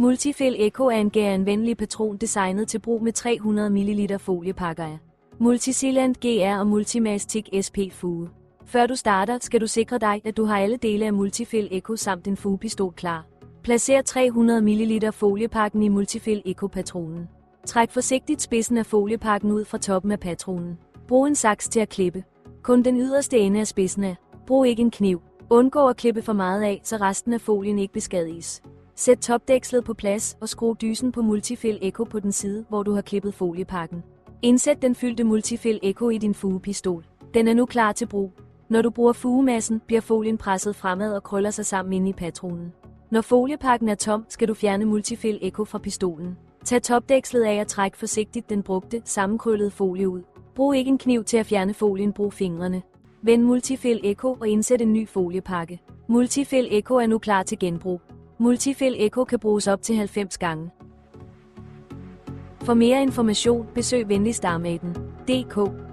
Multifill Eco er en gæranvendelig patron designet til brug med 300 ml foliepakker af Multisealant GR og Multimastic SP fuge. Før du starter, skal du sikre dig, at du har alle dele af Multifill Eco samt en fugepistol klar. Placer 300 ml foliepakken i Multifill Eco-patronen. Træk forsigtigt spidsen af foliepakken ud fra toppen af patronen. Brug en saks til at klippe. Kun den yderste ende af spidsen af. Brug ikke en kniv. Undgå at klippe for meget af, så resten af folien ikke beskadiges. Sæt topdækslet på plads og skru dysen på Multifill Eco på den side, hvor du har klippet foliepakken. Indsæt den fyldte Multifill Eco i din fugepistol. Den er nu klar til brug. Når du bruger fugemassen, bliver folien presset fremad og krøller sig sammen inde i patronen. Når foliepakken er tom, skal du fjerne Multifill Eco fra pistolen. Tag topdækslet af og træk forsigtigt den brugte, sammenkrøllede folie ud. Brug ikke en kniv til at fjerne folien, brug fingrene. Vend Multifill Eco og indsæt en ny foliepakke. Multifill Eco er nu klar til genbrug. Multifill Eco kan bruges op til 90 gange. For mere information, besøg venligst Armaten.dk.